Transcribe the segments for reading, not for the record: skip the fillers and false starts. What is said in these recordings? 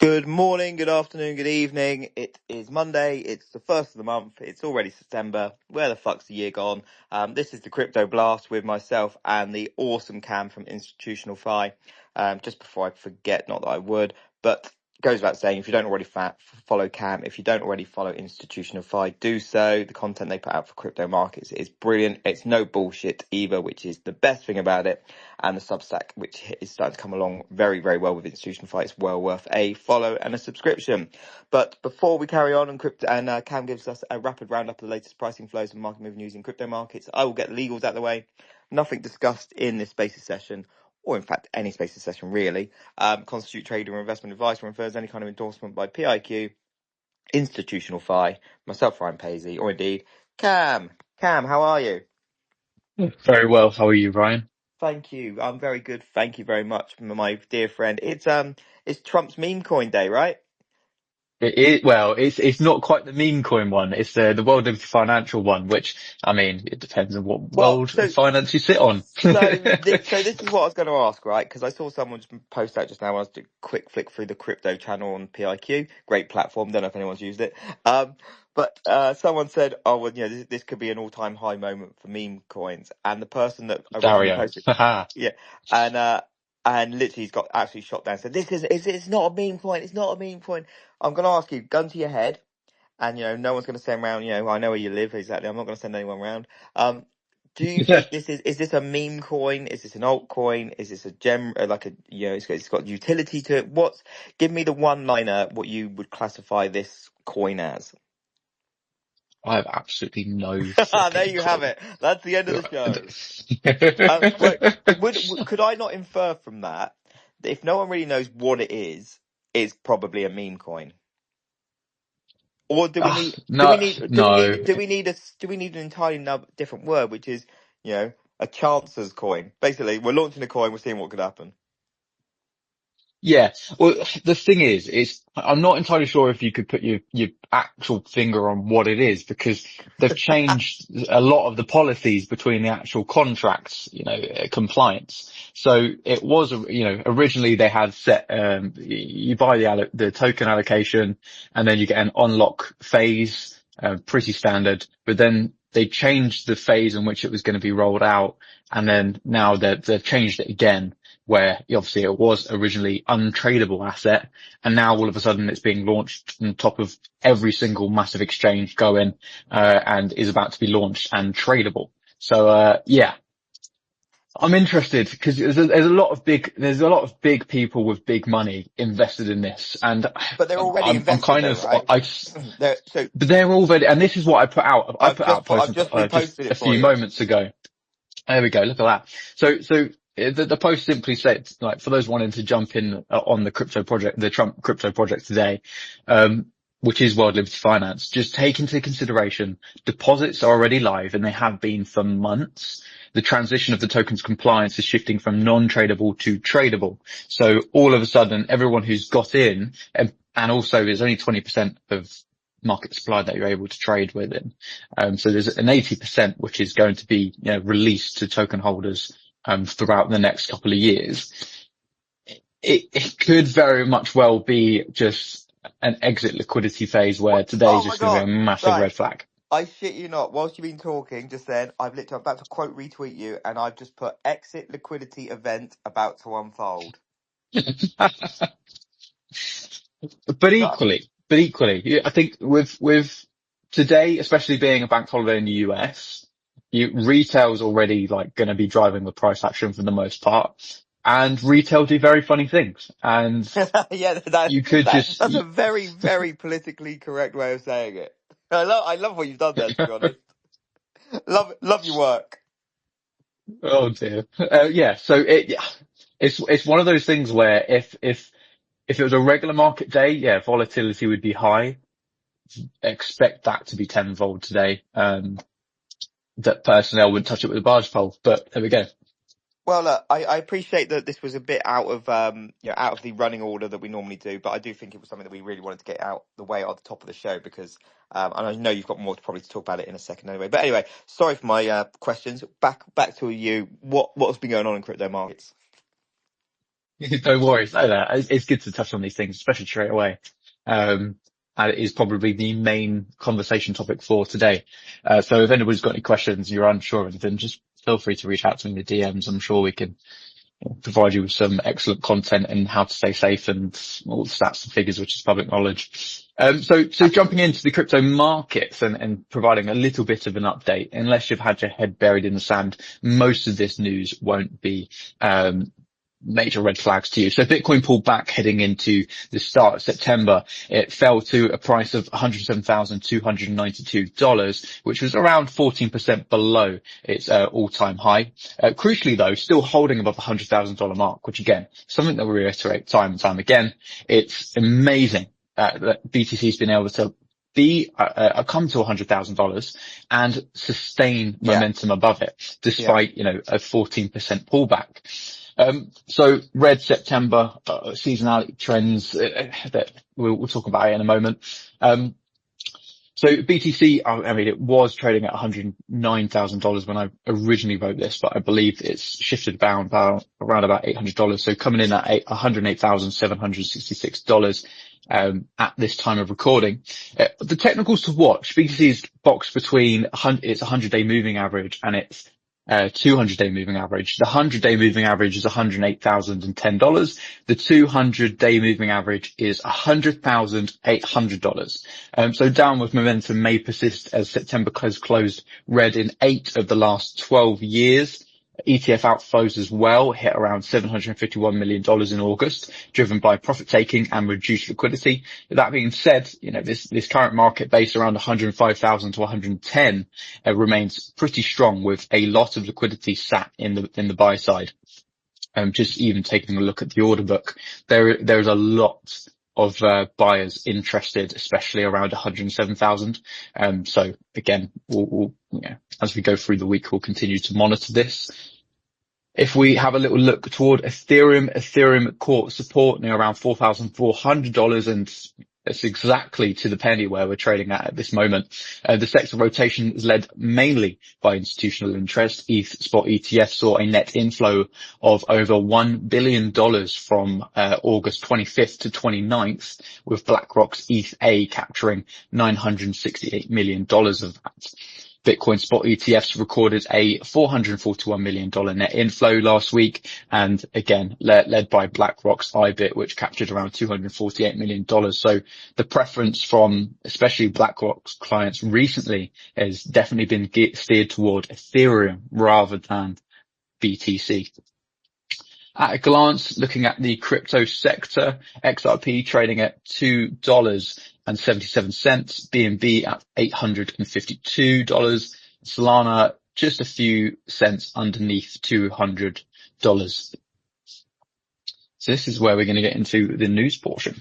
Good morning, good afternoon, good evening. It is Monday. It's the first of the month. It's already September. Where the fuck's the year gone? This is the Crypto Blast with myself and the awesome Cam from Institutional Fi. Just before I forget, not that I would, but goes without saying, if you don't already follow Cam, if you don't already follow Institutional Fi, do so. The content they put out for crypto markets is brilliant. It's no bullshit either, which is the best thing about it. And the Substack, which is starting to come along very, very well with Institutional Fi, it's well worth a follow and a subscription. But before we carry on and Cam gives us a rapid roundup of the latest pricing flows and market moving news in crypto markets, I will get the legals out of the way. Nothing discussed in this Spaces session, or in fact any Spaces session really, constitute trade or investment advice or infers any kind of endorsement by PIQ, Institutional Fi, myself Ryan Paisley, or indeed Cam. Cam, how are you? Very well. How are you, Ryan? Thank you. I'm very good. Thank you very much, my dear friend. It's Trump's meme coin day, right? It's not quite the meme coin one. It's the World of Financial one, which, I mean, it depends on what Well, world of finance you sit on. so this is what I was going to ask, right? Because I saw someone just post out just now. I was doing a quick flick through the crypto channel on PIQ. Great platform. Don't know if anyone's used it. But someone said, "Oh, well, this could be an all-time high moment for meme coins." And the person that originally Dario. posted, yeah, and literally he's got absolutely shot down. Said, it's not a meme coin. It's not a meme coin." I'm going to ask you, gun to your head, and no one's going to send around. I know where you live exactly. I'm not going to send anyone around. Do you think is this a meme coin? Is this an altcoin? Is this a gem, like a, it's got utility to it? Give me the one liner, what you would classify this coin as. I have absolutely no There flipping you have clue. it. That's the end of the show. Could I not infer from that if no one really knows what it is, it's probably a meme coin? Or do we need do we No, need do we no. need do we need a do we need an entirely different word, which is a chancer's coin? Basically, we're launching a coin, we're seeing what could happen. Yeah. Well, the thing is I'm not entirely sure if you could put your actual finger on what it is because they've changed a lot of the policies between the actual contracts, compliance. So it was, originally they had set, you buy the token allocation and then you get an unlock phase, pretty standard, but then they changed the phase in which it was going to be rolled out. And then now they've changed it again where obviously it was originally untradeable asset, and now all of a sudden it's being launched on top of every single massive exchange going, and is about to be launched and tradable. So, yeah, I'm interested because there's a lot of big people with big money invested in this, and But they're already I'm invested kind though, of, right? So but they're already, and this is what I put out. I put out a I've post just just reposted a it for few you. moments ago. There we go. Look at that. The post simply said, like, for those wanting to jump in on the crypto project, the Trump crypto project today, which is World Liberty Finance, just take into consideration deposits are already live and they have been for months. The transition of the token's compliance is shifting from non-tradable to tradable. So all of a sudden, everyone who's got in, and also there's only 20% of market supply that you're able to trade within. So there's an 80% which is going to be, released to token holders, throughout the next couple of years. It could very much well be just an exit liquidity phase where today is Oh my just going to god! be a massive Right, red flag. I shit you not. Whilst you've been talking just then, I'm about to quote retweet you, and I've just put exit liquidity event about to unfold. No. But equally, I think with today, especially being a bank holiday in the US, retail's already like going to be driving the price action for the most part. And retail do very funny things. And Yeah, you could just, that's a very, very politically correct way of saying it. I love what you've done there, to be honest. Love your work. oh dear. Yeah. Yeah, it's one of those things where if it was a regular market day, yeah, volatility would be high. Expect that to be tenfold today. That personally, I wouldn't touch it with a barge pole, but there we go. Well, look, I appreciate that this was a bit out of out of the running order that we normally do, but I do think it was something that we really wanted to get out the way at the top of the show because and I know you've got more to probably to talk about it in a second anyway. But anyway, sorry for my questions. Back to you. What's been going on in crypto markets? No worries. No, it's good to touch on these things, especially straight away. And it is probably the main conversation topic for today. So if anybody's got any questions, you're unsure of anything, just feel free to reach out to me in the DMs. I'm sure we can provide you with some excellent content and how to stay safe and all the stats and figures, which is public knowledge. So jumping Absolutely. into the crypto markets and providing a little bit of an update, unless you've had your head buried in the sand, most of this news won't be, major red flags to you. So Bitcoin pulled back heading into the start of September. It fell to a price of $107,292, which was around 14% below its all-time high. Crucially though, still holding above the $100,000 mark, which again, something that we reiterate time and time again. It's amazing that BTC's been able to come to $100,000 and sustain Yeah. momentum above it, Yeah. despite, a 14% pullback. So red September, seasonality trends that we'll talk about in a moment. So BTC, I mean, it was trading at $109,000 when I originally wrote this, but I believe it's shifted around about $800. So coming in at $108,766, at this time of recording. The technicals to watch, BTC is boxed between its 100-day moving average and its 200-day moving average. The 100-day moving average is $108,010. The 200-day moving average is $100,800. So downward momentum may persist as September closed red in 8 of the last 12 years. ETF outflows as well hit around $751 million in August, driven by profit taking and reduced liquidity. That being said, this current market based around 105,000 to 110 remains pretty strong with a lot of liquidity sat in the buy side. Just even taking a look at the order book, there's a lot of buyers interested, especially around 107,000. So again, we'll as we go through the week, we'll continue to monitor this. If we have a little look toward Ethereum caught support near around $4,400, and it's exactly to the penny where we're trading at this moment. The sector rotation is led mainly by institutional interest. ETH spot ETF saw a net inflow of over $1 billion from August 25th to 29th, with BlackRock's ETH A capturing $968 million of that. Bitcoin spot ETFs recorded a $441 million net inflow last week, and again, led by BlackRock's IBIT, which captured around $248 million. So the preference from especially BlackRock's clients recently has definitely been steered toward Ethereum rather than BTC. At a glance, looking at the crypto sector, XRP trading at $2.77, BNB at $852, Solana just a few cents underneath $200. So this is where we're going to get into the news portion.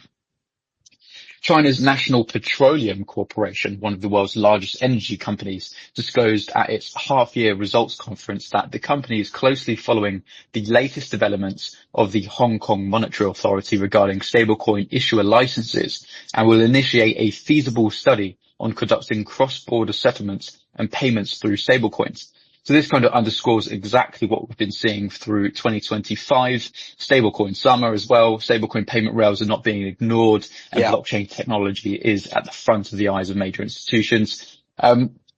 China's National Petroleum Corporation, one of the world's largest energy companies, disclosed at its half-year results conference that the company is closely following the latest developments of the Hong Kong Monetary Authority regarding stablecoin issuer licenses and will initiate a feasible study on conducting cross-border settlements and payments through stablecoins. So this kind of underscores exactly what we've been seeing through 2025, stablecoin summer as well. Stablecoin payment rails are not being ignored, and Yeah. blockchain technology is at the front of the eyes of major institutions.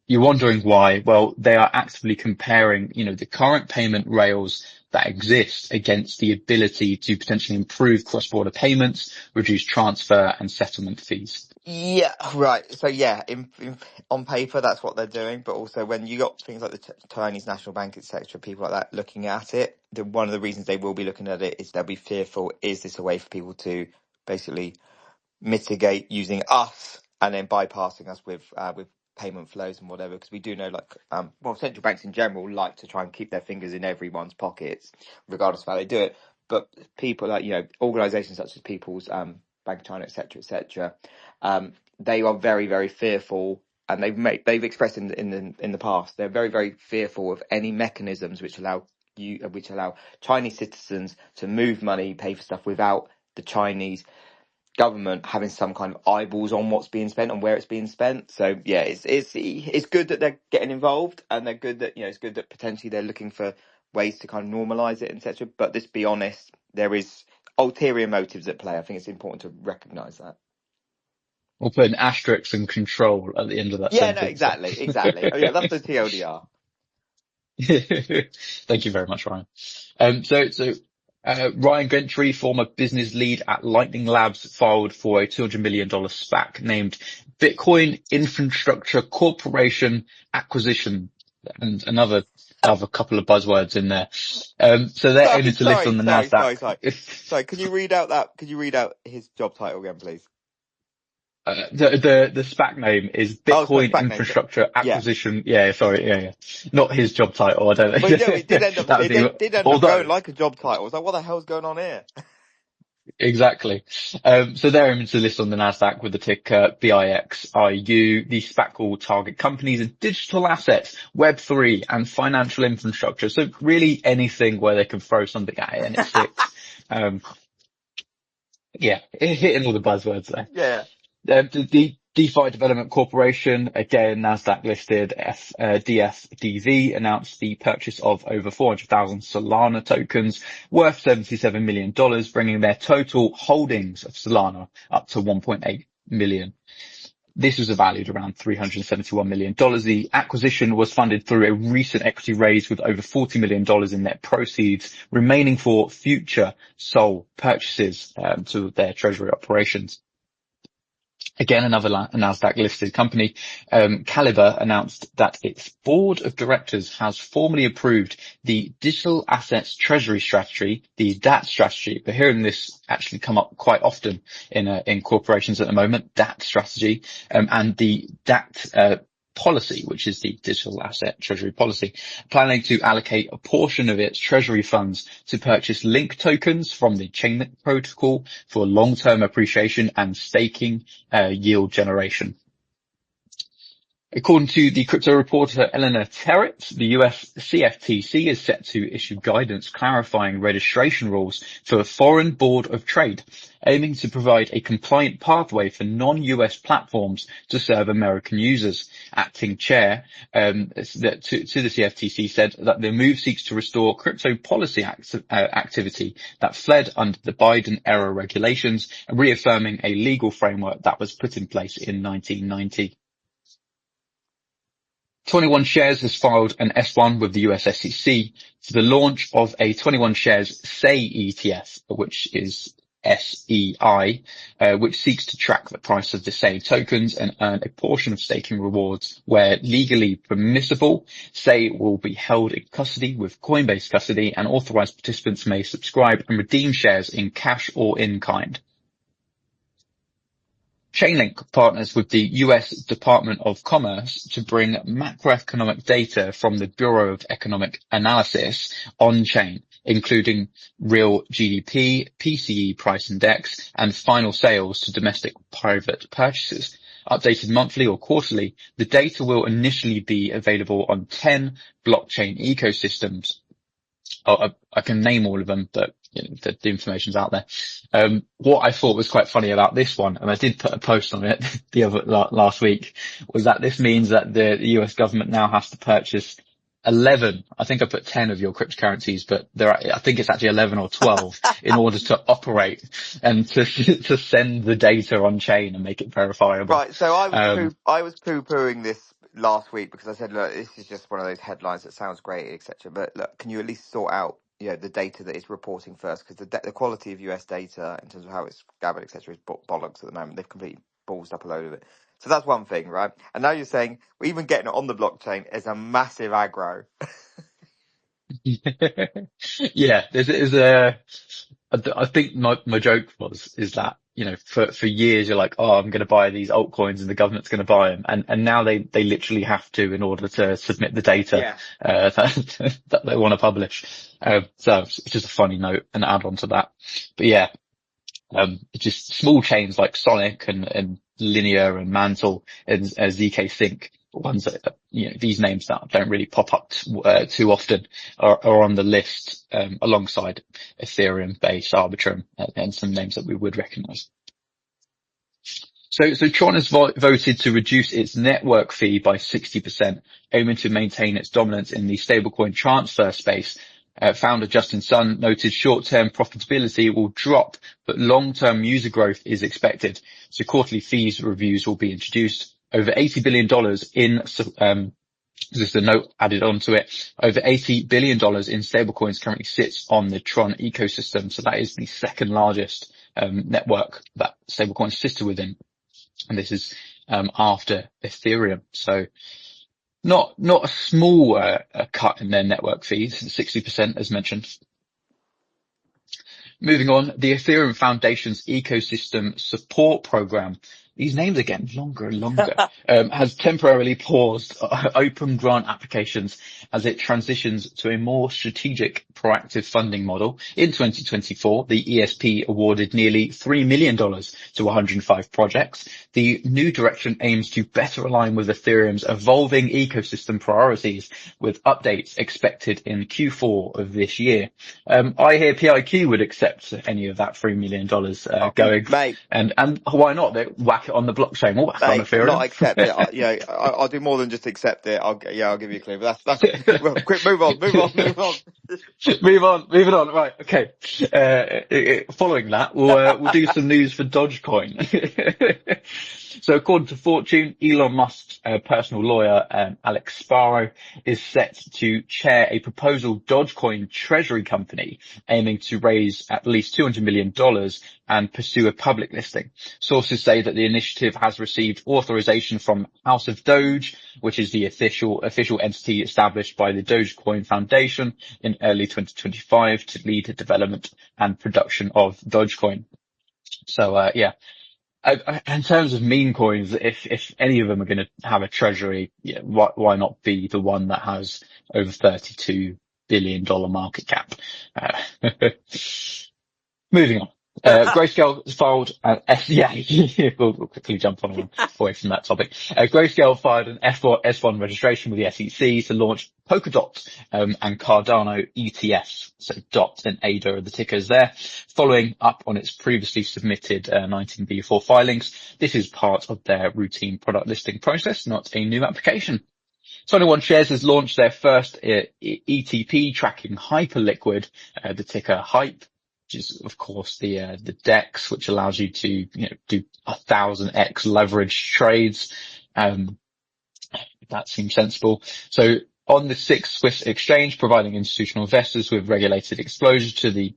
You're wondering why? Well, they are actively comparing, the current payment rails that exist against the ability to potentially improve cross-border payments, reduce transfer and settlement fees. Yeah, right. So yeah, on paper, that's what they're doing. But also when you got things like the Chinese National Bank, etc., people like that looking at it, one of the reasons they will be looking at it is they'll be fearful, is this a way for people to basically mitigate using us and then bypassing us with payment flows and whatever? Because we do know, central banks in general like to try and keep their fingers in everyone's pockets, regardless of how they do it. But people like organisations such as People's Bank of China, etc., they are very, very fearful, and they've expressed in the past they're very, very fearful of any mechanisms which allow Chinese citizens to move money, pay for stuff without the Chinese government having some kind of eyeballs on what's being spent and where it's being spent. So yeah, it's good that they're getting involved, and they're good that it's good that potentially they're looking for ways to kind of normalize it, etc. But let's be honest, there is ulterior motives at play. I think it's important to recognise that. We'll put an asterisk and control at the end of that Yeah, no, sentence. exactly. Oh yeah, that's the TLDR. Thank you very much, Ryan. Ryan Gentry, former business lead at Lightning Labs, filed for a $200 million SPAC named Bitcoin Infrastructure Corporation Acquisition, and another couple of buzzwords in there. So they're aiming to list on the Nasdaq. Sorry. Can you read out his job title again, please? The SPAC name is Bitcoin Infrastructure Acquisition. Yeah, sorry. Yeah. Not his job title. I don't know. But it did end up going like a job title. I was like, what the hell's going on here? Exactly. So they're aiming to list on the Nasdaq with the ticker BIXIU. The SPAC will target companies in digital assets, Web3 and financial infrastructure. So really anything where they can throw something at it and it sticks. Hitting all the buzzwords there. Yeah. The DeFi Development Corporation, again, Nasdaq listed, DFDV, announced the purchase of over 400,000 Solana tokens worth $77 million, bringing their total holdings of Solana up to 1.8 million. This was valued around $371 million. The acquisition was funded through a recent equity raise with over $40 million in net proceeds, remaining for future SOL purchases to their treasury operations. Again, another Nasdaq listed company, Caliber, announced that its board of directors has formally approved the digital assets treasury strategy, the DAT strategy. We're hearing this actually come up quite often in corporations at the moment, DAT strategy, and the DAT, policy, which is the digital asset treasury policy, planning to allocate a portion of its treasury funds to purchase link tokens from the Chainlink protocol for long-term appreciation and staking yield generation. According to the crypto reporter Eleanor Terrett, the US CFTC is set to issue guidance clarifying registration rules for Foreign Board of Trade, aiming to provide a compliant pathway for non-US platforms to serve American users. Acting chair to the CFTC said that the move seeks to restore crypto policy activity that fled under the Biden-era regulations, reaffirming a legal framework that was put in place in 1990. 21 Shares has filed an S1 with the US SEC for the launch of a 21 Shares SEI ETF, which is SEI, which seeks to track the price of the SEI tokens and earn a portion of staking rewards where legally permissible. SEI will be held in custody with Coinbase custody, and authorized participants may subscribe and redeem shares in cash or in kind. Chainlink partners with the US Department of Commerce to bring macroeconomic data from the Bureau of Economic Analysis on-chain, including real GDP, PCE price index, and final sales to domestic private purchases. Updated monthly or quarterly, the data will initially be available on 10 blockchain ecosystems. I can name all of them, but the information's out there. What I thought was quite funny about this one, and I did put a post on it last week, was that this means that the US government now has to purchase 11, I think I put 10 of your cryptocurrencies, but I think it's actually 11 or 12 in order to operate and to send the data on chain and make it verifiable. Right. So I was poo-pooing this last week because I said, look, this is just one of those headlines that sounds great, etc. But look, can you at least sort out, the data that it's reporting first? Because the quality of US data in terms of how it's gathered, etc., is bollocks at the moment. They've completely ballsed up a load of it. So that's one thing, right? And now you're saying we're even getting it on the blockchain is a massive aggro. Yeah, I think my joke is that, for years you're like, oh, I'm going to buy these altcoins and the government's going to buy them. And now they literally have to in order to submit the data, that they want to publish. So it's just a funny note and add on to that. But yeah, just small chains like Sonic and Linear and Mantle and ZK Sync, ones that, these names that don't really pop up too often are on the list, alongside Ethereum, Base, Arbitrum, and some names that we would recognize. So Tron has voted to reduce its network fee by 60%, aiming to maintain its dominance in the stablecoin transfer space. Founder Justin Sun noted short-term profitability will drop, but long-term user growth is expected. So quarterly fees reviews will be introduced. Over $80 billion in just a note added onto it. Over $80 billion in stablecoins currently sits on the Tron ecosystem. So that is the second largest network that stablecoins sister within. And this is after Ethereum. So not a small cut in their network fees, 60% as mentioned. Moving on, the Ethereum Foundation's ecosystem support program, these names are getting longer and longer, has temporarily paused open grant applications as it transitions to a more strategic, proactive funding model. In 2024, the ESP awarded nearly $3 million to 105 projects. The new direction aims to better align with Ethereum's evolving ecosystem priorities, with updates expected in Q4 of this year. I hear PIQ would accept any of that $3 million going, mate. And why not? They whack it on the blockchain, or whack it on Ethereum. Not accept it. I'll do more than just accept it. I'll give you a clue. But that's well, quick. Move on. Moving on. Right. Okay. Following that, we'll do some news for Dogecoin. So according to Fortune, Elon Musk's personal lawyer, Alex Sparrow, is set to chair a proposal Dogecoin treasury company aiming to raise at least $200 million and pursue a public listing. Sources say that the initiative has received authorization from House of Doge, which is the official entity established by the Dogecoin Foundation in early 2025 to lead the development and production of Dogecoin. So, in terms of meme coins, if any of them are going to have a treasury, why not be the one that has over $32 billion market cap? Moving on. Grayscale filed we'll quickly jump on away from that topic. Grayscale filed an S1 registration with the SEC to launch Polkadot and Cardano ETFs. So DOT and ADA are the tickers there, following up on its previously submitted 19B4 filings. This is part of their routine product listing process, not a new application. 21 Shares has launched their first ETP tracking Hyperliquid, the ticker HYPE, which is of course the DEX, which allows you to do 1,000x leverage trades. That seems sensible. So on the sixth Swiss exchange, providing institutional investors with regulated exposure to the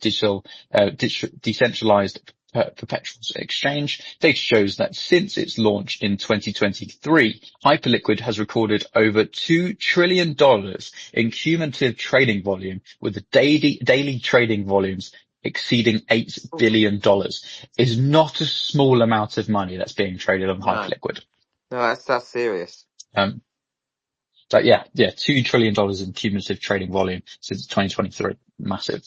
decentralized perpetuals exchange. Data shows that since its launch in 2023, Hyperliquid has recorded over $2 trillion in cumulative trading volume, with the daily trading volumes exceeding $8 billion. Is not a small amount of money that's being traded on Hyperliquid. No, that's serious. But $2 trillion in cumulative trading volume since 2023. Massive.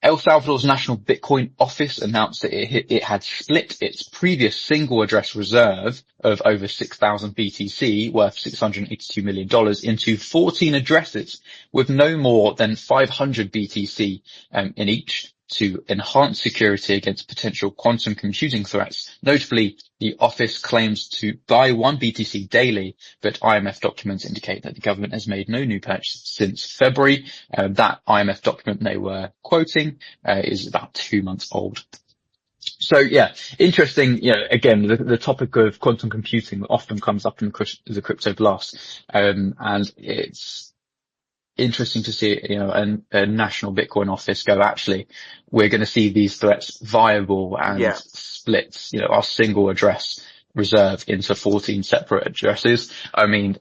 El Salvador's National Bitcoin Office announced that it had split its previous single address reserve of over 6,000 BTC, worth $682 million, into 14 addresses with no more than 500 BTC in each, to enhance security against potential quantum computing threats. Notably, the office claims to buy 1 BTC daily, but IMF documents indicate that the government has made no new purchase since February. That IMF document they were quoting is about 2 months old. So interesting. Again, the topic of quantum computing often comes up in the crypto blast, and it's interesting to see, a national Bitcoin office go, actually, we're going to see these threats viable and split, our single address reserve into 14 separate addresses. I mean,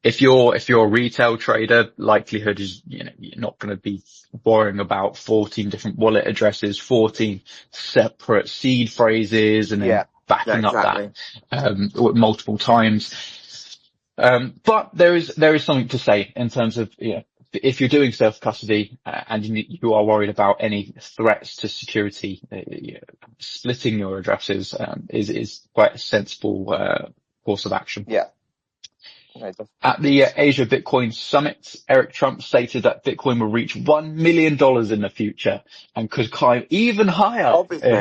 if you're a retail trader, likelihood is, you're not going to be worrying about 14 different wallet addresses, 14 separate seed phrases, and then backing up that, multiple times. But there is something to say in terms of, if you're doing self-custody and you are worried about any threats to security, splitting your addresses is quite a sensible course of action. Yeah. At the Asia Bitcoin Summit, Eric Trump stated that Bitcoin will reach $1 million in the future and could climb even higher.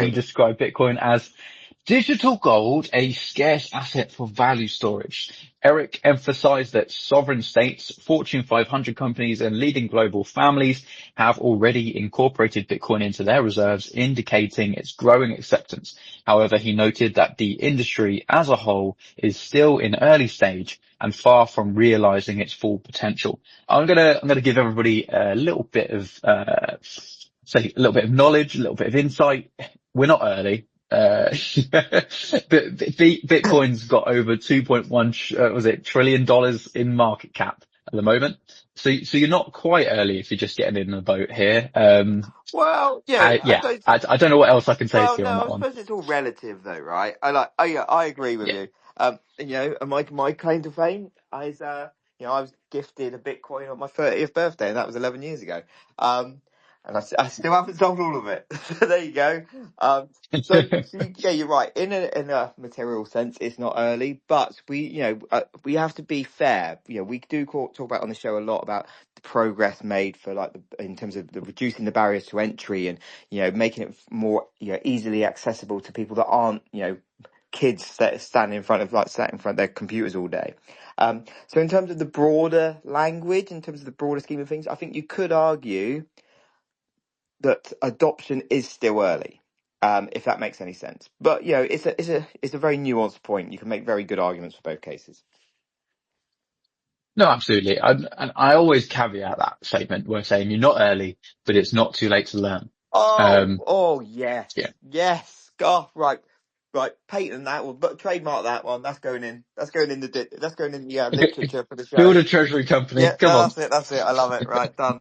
He described Bitcoin as Digital gold, a scarce asset for value storage. Eric emphasized that sovereign states, Fortune 500 companies, and leading global families have already incorporated Bitcoin into their reserves, indicating its growing acceptance. However, he noted that the industry as a whole is still in early stage and far from realizing its full potential. I'm gonna give everybody a little bit of, say a little bit of knowledge, a little bit of insight. We're not early. But Bitcoin's got over 2.1, was it $1 trillion in market cap at the moment. So you're not quite early if you're just getting in the boat here. Well, yeah, I Yeah, don't. I don't know what else I can say to Well, you on no, that I one. suppose it's all relative, though, right? I like. Oh, yeah, I agree with Yeah. you. And my claim to fame is, I was gifted a Bitcoin on my 30th birthday, and that was 11 years ago. And I still haven't sold all of it. So there you go. Yeah, you're right. In a material sense, it's not early, but we have to be fair. We do talk about on the show a lot about the progress made for in terms of the reducing the barriers to entry and making it more easily accessible to people that aren't kids that stand in front of sat in front of their computers all day. So in terms of the broader language, in terms of the broader scheme of things, I think you could argue that adoption is still early, if that makes any sense. But it's a very nuanced point. You can make very good arguments for both cases. No, absolutely. And I always caveat that statement where saying you're not early, but it's not too late to learn. Um, Oh yes, yeah. yes. God, right. Right, patent that one, but trademark that one. That's going in. That's going in the literature for the show. Build a treasury company. Yeah, Come no, on. that's it. That's it. I love it. Right, done.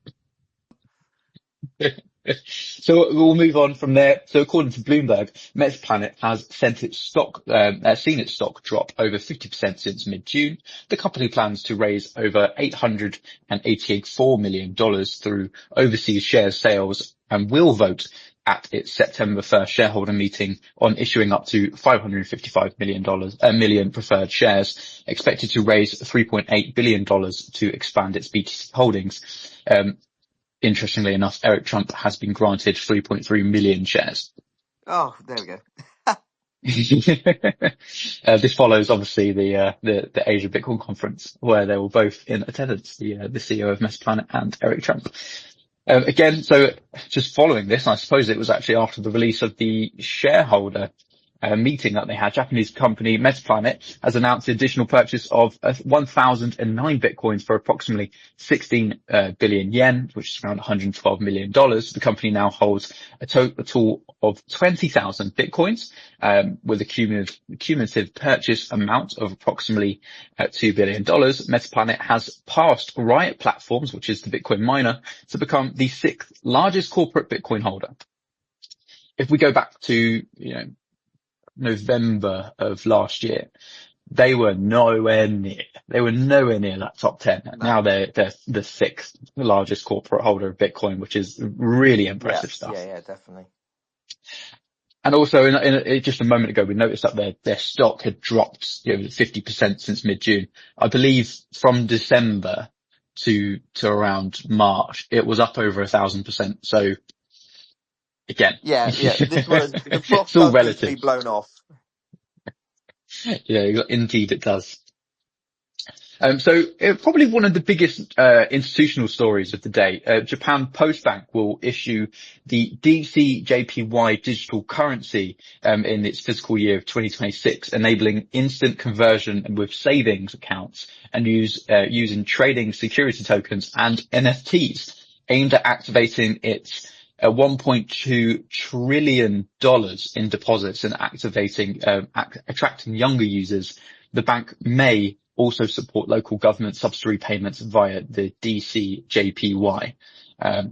So we'll move on from there. So according to Bloomberg, Metaplanet has seen its stock drop over 50% since mid-June. The company plans to raise over $884 million through overseas share sales and will vote at its September 1st shareholder meeting on issuing up to $555 million preferred shares, expected to raise $3.8 billion to expand its BTC holdings. Interestingly enough, Eric Trump has been granted 3.3 million shares. Oh, there we go. This follows obviously the Asia Bitcoin conference where they were both in attendance, the CEO of Metaplanet and Eric Trump. Again, so just following this, I suppose it was actually after the release of the shareholder meeting that they had. Japanese company Metaplanet has announced the additional purchase of 1,009 bitcoins for approximately 16 billion yen, which is around $112 million. The company now holds a total of 20,000 bitcoins, with a cumulative purchase amount of approximately $2 billion. Metaplanet has passed Riot Platforms, which is the Bitcoin miner, to become the sixth largest corporate Bitcoin holder. If we go back to, November of last year, they were nowhere near that top 10. No. Now they're the sixth largest corporate holder of Bitcoin, which is really impressive stuff. Yeah, definitely. And also just a moment ago, we noticed that their stock had dropped 50% since mid-June. I believe from December to around March, it was up over 1,000%. So again, Yeah. This was the froth it's all does need to be relative. blown off. Yeah, indeed it does. Probably one of the biggest institutional stories of the day. Japan Post Bank will issue the DCJPY digital currency in its fiscal year of 2026, enabling instant conversion with savings accounts and using trading security tokens and NFTs, aimed at activating its $1.2 trillion in deposits and attracting younger users. The bank may also support local government subsidy payments via the DCJPY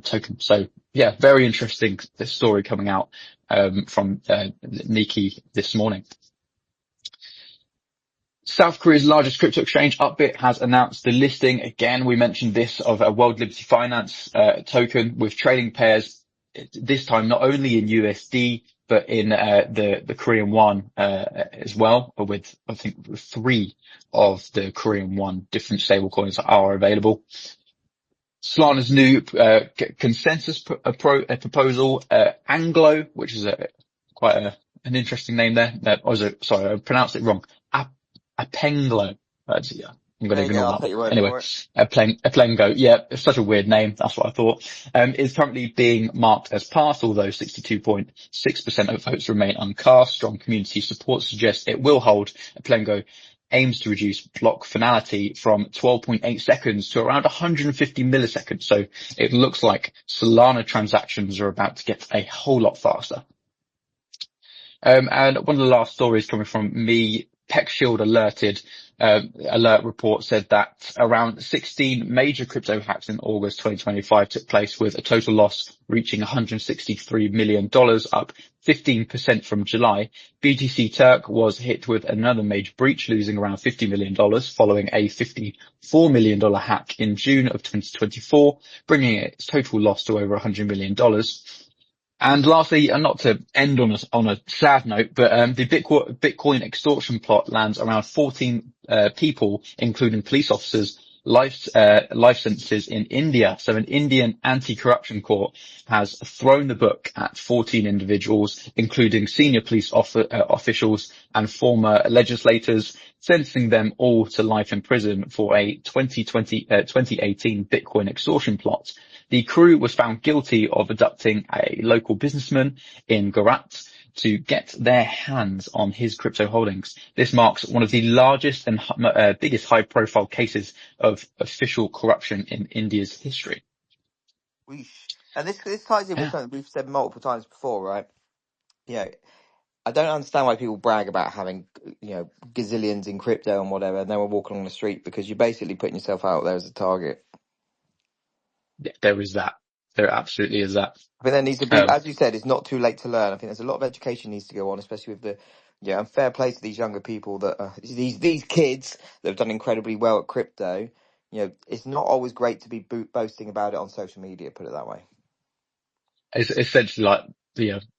token. So yeah, very interesting story coming out from Nikki this morning. South Korea's largest crypto exchange, Upbit, has announced the listing. Again, we mentioned this of a World Liberty Finance token with trading pairs, this time not only in USD, but in the Korean won as well, with I think 3 of the Korean won different stablecoins are available. Solana's new consensus proposal, Anglo, which is quite an interesting name there. Sorry, I pronounced it wrong. Apenglo. Yeah, I'm going There to you go. ignore I'll that take one. your word Anyway, for it. Aplengo. Yeah, it's such a weird name. That's what I thought. Is currently being marked as passed, although 62.6% of votes remain uncast. Strong community support suggests it will hold. Aplengo aims to reduce block finality from 12.8 seconds to around 150 milliseconds. So it looks like Solana transactions are about to get a whole lot faster. And one of the last stories coming from me, PeckShield alert report said that around 16 major crypto hacks in August 2025 took place, with a total loss reaching $163 million, up 15% from July. BTC Turk was hit with another major breach, losing around $50 million following a $54 million hack in June of 2024, bringing its total loss to over $100 million. And lastly, and not to end on a sad note, but the Bitcoin extortion plot lands around 14 people, including police officers, life sentences in India. So an Indian anti-corruption court has thrown the book at 14 individuals, including senior police officials and former legislators, sentencing them all to life in prison for a 2018 Bitcoin extortion plot. The crew was found guilty of abducting a local businessman in Gujarat to get their hands on his crypto holdings. This marks one of the largest and biggest high-profile cases of official corruption in India's history. Weesh. And this ties in with Yeah. something we've said multiple times before, right? Yeah. I don't understand why people brag about having, gazillions in crypto and whatever, and then we're walking on the street, because you're basically putting yourself out there as a target. There is that. There absolutely is that. I think there needs to be, Um, as you said, it's not too late to learn. I think there's a lot of education needs to go on, especially with and fair play to these younger people these kids that have done incredibly well at crypto. It's not always great to be boasting about it on social media, put it that way. It's essentially like,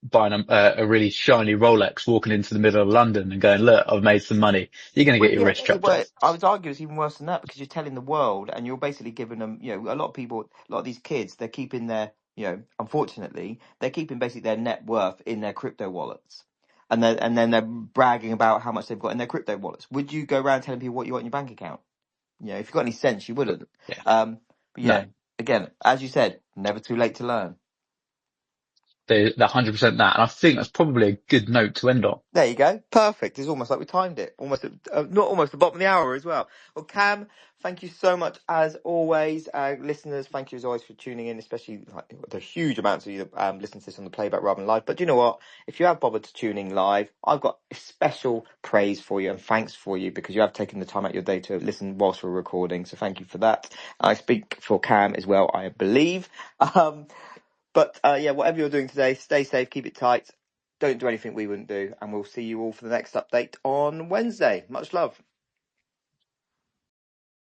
buying a really shiny Rolex, walking into the middle of London and going, look, I've made some money. You're going to Well, get your yeah, wrist chopped well, off. I would argue it's even worse than that, because you're telling the world, and you're basically giving them, a lot of people, a lot of these kids, they're keeping their, unfortunately, they're keeping basically their net worth in their crypto wallets. And then they're bragging about how much they've got in their crypto wallets. Would you go around telling people what you got in your bank account? If you've got any sense, you wouldn't. Yeah. But No, again, as you said, never too late to learn. they're 100% that. And I think that's probably a good note to end on. There you go. Perfect. It's almost like we timed it. Almost, not almost the bottom of the hour as well. Well, Cam, thank you so much as always. Listeners, thank you as always for tuning in, especially like, the huge amounts of you that listen to this on the playback rather than live. But you know what? If you have bothered to tune in live, I've got a special praise for you and thanks for you, because you have taken the time out of your day to listen whilst we're recording. So thank you for that. I speak for Cam as well, I believe. But whatever you're doing today, stay safe, keep it tight. Don't do anything we wouldn't do, and we'll see you all for the next update on Wednesday. Much love.